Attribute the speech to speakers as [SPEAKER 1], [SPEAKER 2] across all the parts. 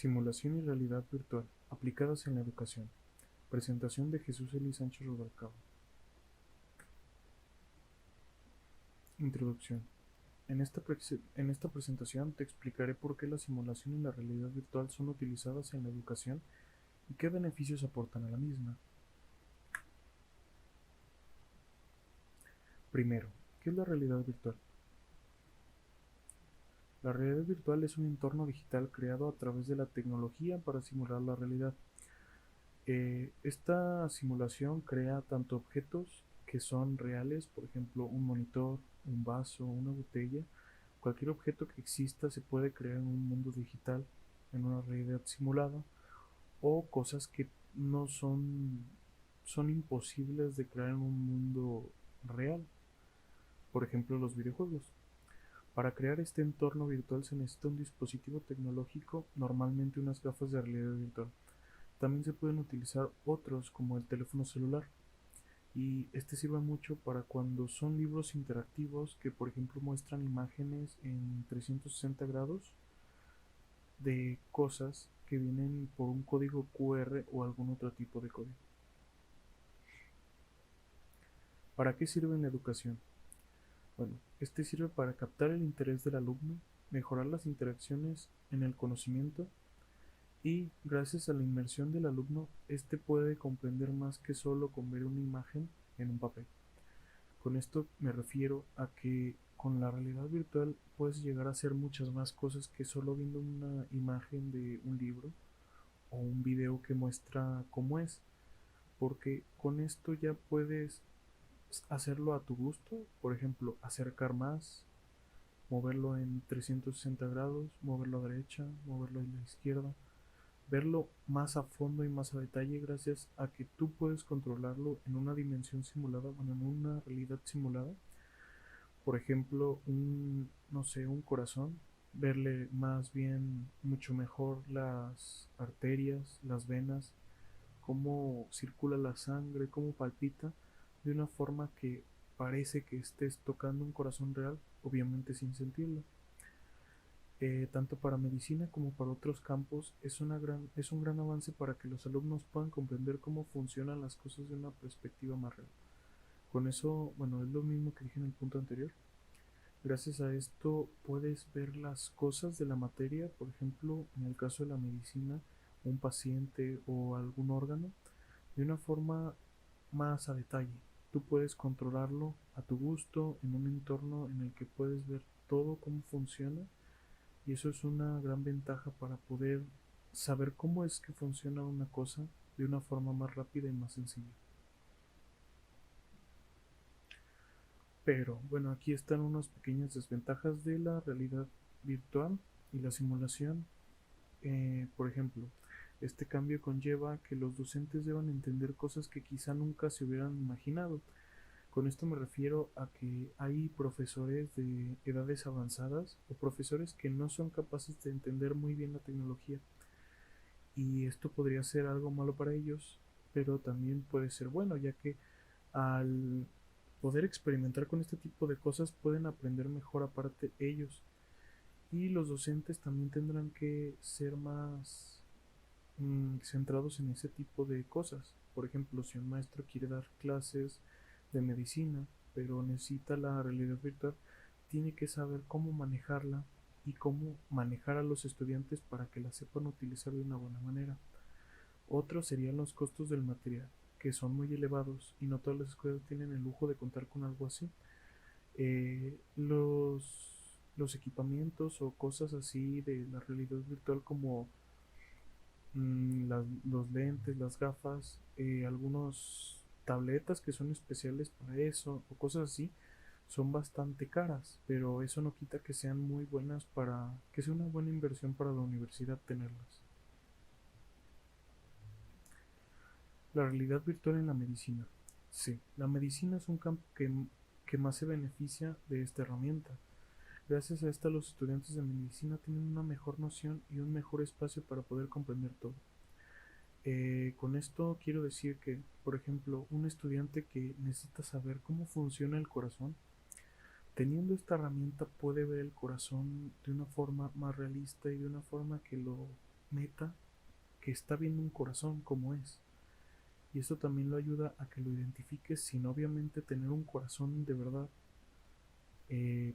[SPEAKER 1] Simulación y realidad virtual aplicadas en la educación. Presentación de Jesús Eli Sánchez Rubalcaba. Introducción. En esta presentación te explicaré por qué la simulación y la realidad virtual son utilizadas en la educación y qué beneficios aportan a la misma. Primero, ¿qué es la realidad virtual? La realidad virtual es un entorno digital creado a través de la tecnología para simular la realidad. Esta simulación crea tanto objetos que son reales, por ejemplo, un monitor, un vaso, una botella. Cualquier objeto que exista se puede crear en un mundo digital, en una realidad simulada, o cosas que no son imposibles de crear en un mundo real, por ejemplo, los videojuegos. Para crear este entorno virtual se necesita un dispositivo tecnológico, normalmente unas gafas de realidad virtual. También se pueden utilizar otros como el teléfono celular, y este sirve mucho para cuando son libros interactivos que por ejemplo muestran imágenes en 360 grados de cosas que vienen por un código QR o algún otro tipo de código. ¿Para qué sirve en la educación? Bueno, este sirve para captar el interés del alumno, mejorar las interacciones en el conocimiento y, gracias a la inmersión del alumno, este puede comprender más que solo con ver una imagen en un papel. Con esto me refiero a que con la realidad virtual puedes llegar a hacer muchas más cosas que solo viendo una imagen de un libro o un video que muestra cómo es, porque con esto ya puedes hacerlo a tu gusto, por ejemplo, acercar más, moverlo en 360 grados, moverlo a derecha, moverlo a la izquierda, verlo más a fondo y más a detalle gracias a que tú puedes controlarlo en una dimensión simulada, bueno, en una realidad simulada. Por ejemplo, no sé, un corazón, verle más bien mucho mejor las arterias, las venas, cómo circula la sangre, cómo palpita, de una forma que parece que estés tocando un corazón real, obviamente sin sentirlo. Tanto para medicina como para otros campos es un gran avance para que los alumnos puedan comprender cómo funcionan las cosas de una perspectiva más real. Con eso, bueno, es lo mismo que dije en el punto anterior. Gracias a esto puedes ver las cosas de la materia, por ejemplo, en el caso de la medicina, un paciente o algún órgano, de una forma más a detalle. Tú puedes controlarlo a tu gusto en un entorno en el que puedes ver todo cómo funciona, y eso es una gran ventaja para poder saber cómo es que funciona una cosa de una forma más rápida y más sencilla. Pero bueno, aquí están unas pequeñas desventajas de la realidad virtual y la simulación. Por ejemplo, este cambio conlleva que los docentes deban entender cosas que quizá nunca se hubieran imaginado. Con esto me refiero a que hay profesores de edades avanzadas o profesores que no son capaces de entender muy bien la tecnología, y esto podría ser algo malo para ellos, pero también puede ser bueno, ya que al poder experimentar con este tipo de cosas pueden aprender mejor aparte ellos. Y los docentes también tendrán que ser más centrados en ese tipo de cosas. Por ejemplo, si un maestro quiere dar clases de medicina, pero necesita la realidad virtual, tiene que saber cómo manejarla y cómo manejar a los estudiantes para que la sepan utilizar de una buena manera. Otro serían los costos del material, que son muy elevados y no todas las escuelas tienen el lujo de contar con algo así. Los equipamientos o cosas así de la realidad virtual como los lentes, las gafas, algunos tabletas que son especiales para eso o cosas así, son bastante caras, pero eso no quita que sean muy buenas, para que sea una buena inversión para la universidad tenerlas. La realidad virtual en la medicina. Sí, la medicina es un campo que más se beneficia de esta herramienta. Gracias a esta, los estudiantes de medicina tienen una mejor noción y un mejor espacio para poder comprender todo. Con esto quiero decir que, por ejemplo, un estudiante que necesita saber cómo funciona el corazón, teniendo esta herramienta puede ver el corazón de una forma más realista y de una forma que lo meta que está viendo un corazón como es. Y eso también lo ayuda a que lo identifiques sin obviamente tener un corazón de verdad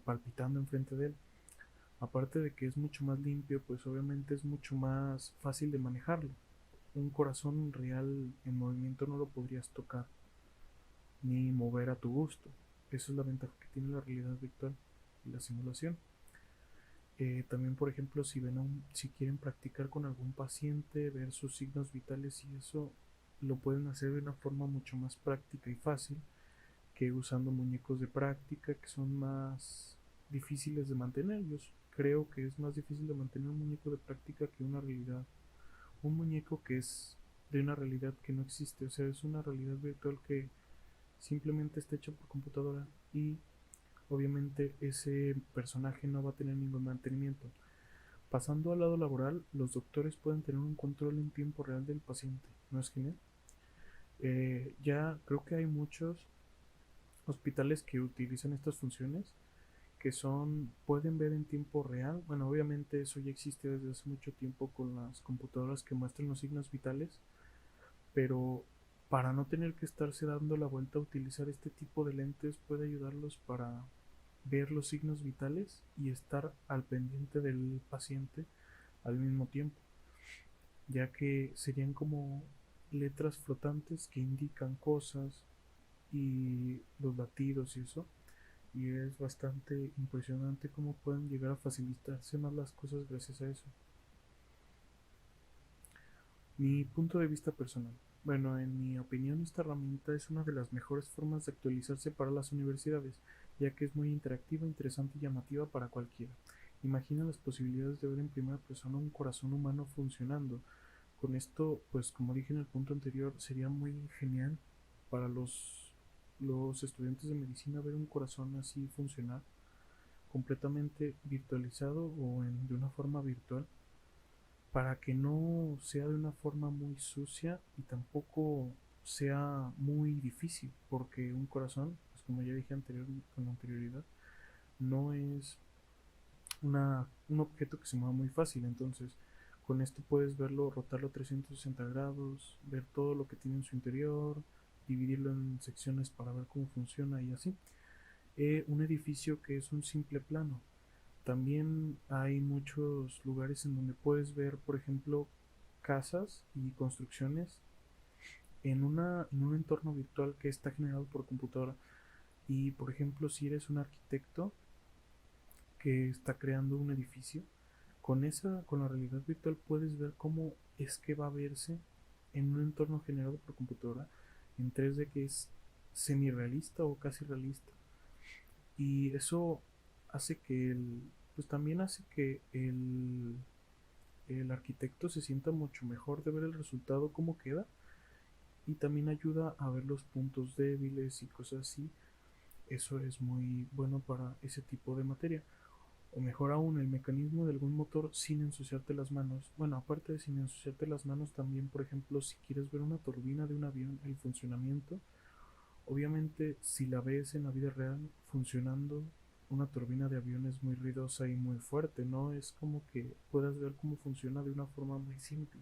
[SPEAKER 1] palpitando enfrente de él. Aparte de que es mucho más limpio, pues obviamente es mucho más fácil de manejarlo. Un corazón real en movimiento no lo podrías tocar ni mover a tu gusto. Esa es la ventaja que tiene la realidad virtual y la simulación. También, por ejemplo, si quieren practicar con algún paciente, ver sus signos vitales y eso, lo pueden hacer de una forma mucho más práctica y fácil que usando muñecos de práctica que son más difíciles de mantener. Yo creo que es más difícil de mantener un muñeco de práctica que una realidad. Un muñeco que es de una realidad que no existe, o sea, es una realidad virtual que simplemente está hecha por computadora y obviamente ese personaje no va a tener ningún mantenimiento. Pasando al lado laboral, los doctores pueden tener un control en tiempo real del paciente. ¿No es genial? Ya creo que hay muchos hospitales que utilizan estas funciones que pueden ver en tiempo real. Bueno, obviamente eso ya existe desde hace mucho tiempo con las computadoras que muestran los signos vitales, pero para no tener que estarse dando la vuelta a utilizar este tipo de lentes puede ayudarlos para ver los signos vitales y estar al pendiente del paciente al mismo tiempo, ya que serían como letras flotantes que indican cosas y los latidos y eso, y es bastante impresionante cómo pueden llegar a facilitarse más las cosas gracias a eso. Mi punto de vista personal. Bueno, en mi opinión esta herramienta es una de las mejores formas de actualizarse para las universidades, ya que es muy interactiva, interesante y llamativa para cualquiera. Imagina las posibilidades de ver en primera persona un corazón humano funcionando. Con esto, pues como dije en el punto anterior, sería muy genial para los estudiantes de medicina ver un corazón así funcionar, completamente virtualizado o de una forma virtual, para que no sea de una forma muy sucia y tampoco sea muy difícil, porque un corazón, pues como ya dije con anterioridad, no es un objeto que se mueva muy fácil. Entonces con esto puedes verlo, rotarlo 360 grados, ver todo lo que tiene en su interior, dividirlo en secciones para ver cómo funciona y así. Un edificio que es un simple plano. También hay muchos lugares en donde puedes ver, por ejemplo, casas y construcciones en un entorno virtual que está generado por computadora. Y, por ejemplo, si eres un arquitecto que está creando un edificio, con la realidad virtual puedes ver cómo es que va a verse en un entorno generado por computadora en 3D que es semi-realista o casi realista. Y eso hace que pues también hace que el arquitecto se sienta mucho mejor de ver el resultado, cómo queda, y también ayuda a ver los puntos débiles y cosas así. Eso es muy bueno para ese tipo de materia. O mejor aún, el mecanismo de algún motor sin ensuciarte las manos. Bueno, aparte de sin ensuciarte las manos, también, por ejemplo, si quieres ver una turbina de un avión, el funcionamiento, obviamente si la ves en la vida real funcionando, una turbina de avión es muy ruidosa y muy fuerte, no es como que puedas ver cómo funciona de una forma muy simple.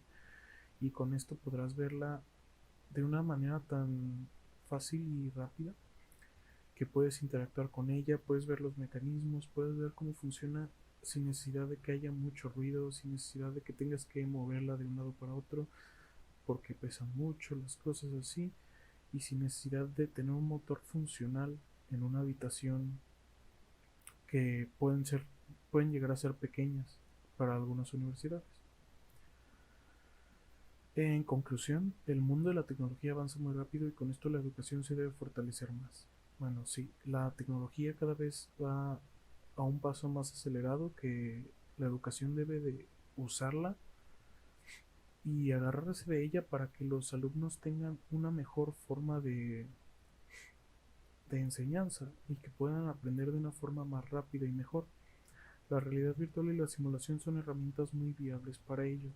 [SPEAKER 1] Y con esto podrás verla de una manera tan fácil y rápida que puedes interactuar con ella, puedes ver los mecanismos, puedes ver cómo funciona sin necesidad de que haya mucho ruido, sin necesidad de que tengas que moverla de un lado para otro porque pesan mucho, las cosas así, y sin necesidad de tener un motor funcional en una habitación que pueden llegar a ser pequeñas para algunas universidades. En conclusión, el mundo de la tecnología avanza muy rápido y con esto la educación se debe fortalecer más. Bueno, sí, la tecnología cada vez va a un paso más acelerado que la educación debe de usarla y agarrarse de ella para que los alumnos tengan una mejor forma de enseñanza y que puedan aprender de una forma más rápida y mejor. La realidad virtual y la simulación son herramientas muy viables para ello.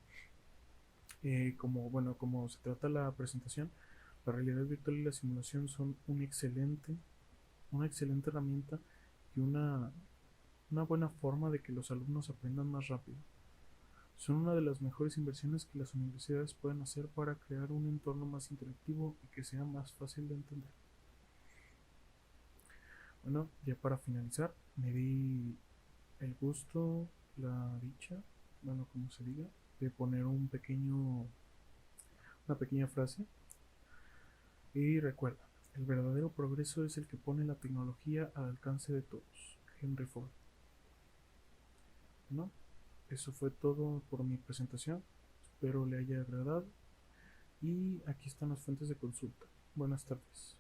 [SPEAKER 1] Como se trata la presentación, la realidad virtual y la simulación son una excelente herramienta y una buena forma de que los alumnos aprendan más rápido. son una de las mejores inversiones que las universidades pueden hacer para crear un entorno más interactivo y que sea más fácil de entender. Bueno, ya para finalizar, me di el gusto, la dicha, bueno, como se diga, de poner una pequeña frase. Y recuerda, el verdadero progreso es el que pone la tecnología al alcance de todos. Henry Ford. ¿No? Eso fue todo por mi presentación. Espero le haya agradado. Y aquí están las fuentes de consulta. Buenas tardes.